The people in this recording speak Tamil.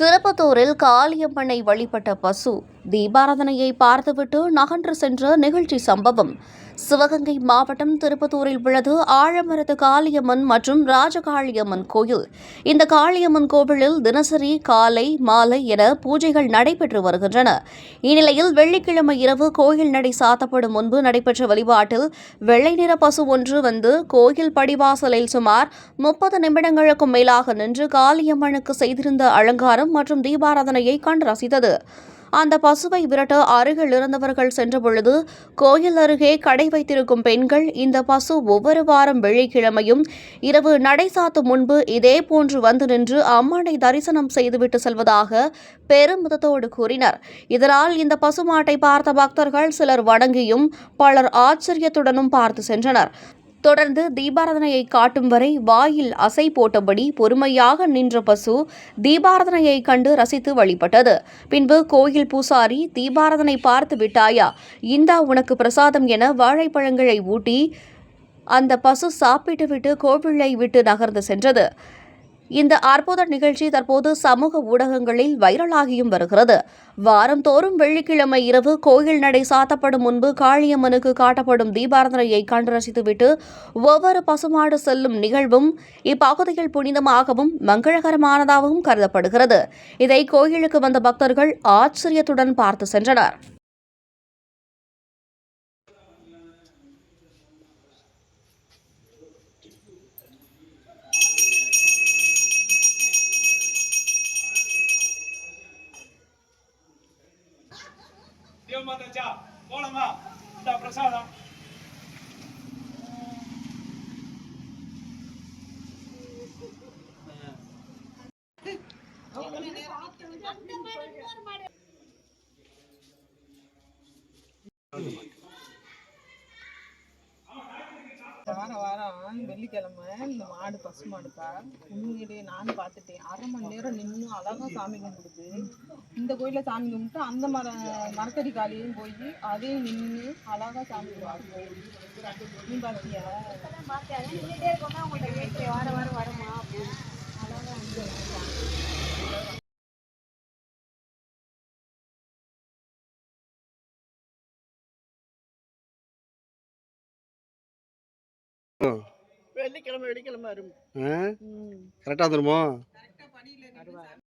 திருப்பத்தூரில் காளியம்மனை வழிபட்ட பசு தீபாராதனையை பார்த்துவிட்டு நகன்று சென்ற நிகழ்ச்சி சம்பவம். சிவகங்கை மாவட்டம் திருப்பத்தூரில் உள்ளது ஆழமரத்து காளியம்மன் மற்றும் ராஜகாளியம்மன் கோயில். இந்த காளியம்மன் கோவிலில் தினசரி காலை மாலை என பூஜைகள் நடைபெற்று வருகின்றன. இந்நிலையில் வெள்ளிக்கிழமை இரவு கோயில் நடை சாத்தப்படும் முன்பு நடைபெற்ற வழிபாட்டில் வெள்ளை நிற பசு ஒன்று வந்து கோயில் படிவாசலில் சுமார் 30 நிமிடங்களுக்கும் மேலாக நின்று காளியம்மனுக்கு செய்திருந்த அலங்காரம் மற்றும் தீபாராதனையை கண்டு ரசித்தது. அந்த பசுவை விரட்ட அருகில் இருந்தவர்கள் சென்றபொழுது கோயில் அருகே கடை வைத்திருக்கும் பெண்கள் இந்த பசு ஒவ்வொரு வாரம் வெள்ளிக்கிழமையும் இரவு நடை சாத்தும் முன்பு இதேபோன்று வந்து நின்று அம்மனை தரிசனம் செய்துவிட்டு செல்வதாக பெருமிதத்தோடு கூறினர். இதனால் இந்த பசுமாட்டை பார்த்த பக்தர்கள் சிலர் வணங்கியும் பலர் ஆச்சரியத்துடனும் பார்த்து சென்றனர். தொடர்ந்து தீபாராதனையை காட்டும் வரை வாயில் அசை போட்டபடி பொறுமையாக நின்ற பசு தீபாராதனையை கண்டு ரசித்து வழிபட்டது. பின்பு கோயில் பூசாரி, தீபாராதனை பார்த்து விட்டாயா, இந்தா உனக்கு பிரசாதம் என வாழைப்பழங்களை ஊட்டி அந்த பசு சாப்பிட்டுவிட்டு கோவிலை விட்டு நகர்ந்து சென்றது. இந்த அற்புத நிகழ்ச்சி தற்போது சமூக ஊடகங்களில் வைரலாகியும் வருகிறது. வாரந்தோறும் வெள்ளிக்கிழமை இரவு கோயில் நடை சாத்தப்படும் முன்பு காளியம்மனுக்கு காட்டப்படும் தீபாராதனையை கண்டு ரசித்துவிட்டு ஒவ்வொரு பசுமாடு செல்லும் நிகழ்வும் இப்பகுதியில் புனிதமாகவும் மங்களகரமானதாகவும் கருதப்படுகிறது. இதை கோயிலுக்கு வந்த பக்தர்கள் ஆச்சரியத்துடன் பார்த்து சென்றனர். தேவமாதாச்சா போலாமா? இந்த பிரசாதம் வாரம் வெள்ளிக்கிழமை இந்த மாடு பசு மாடுக்கா உண்மையிலேயே நானும் பார்த்துட்டேன். 1/2 மணி நேரம் நின்று அழகா சாமி கும்பிடுது. இந்த கோயிலில் சாமி கும்பிட்டு அந்த மரத்தடி காலையும் போய் அதையும் நின்று அழகா சாமி கும்பிடுது. நீ பார்த்தியா? வாரம் வாரம் வருமா அப்படின்னு அழகா வந்து வெள்ளிக்கிழமை வரும். கரெக்டாக வந்துருமோ?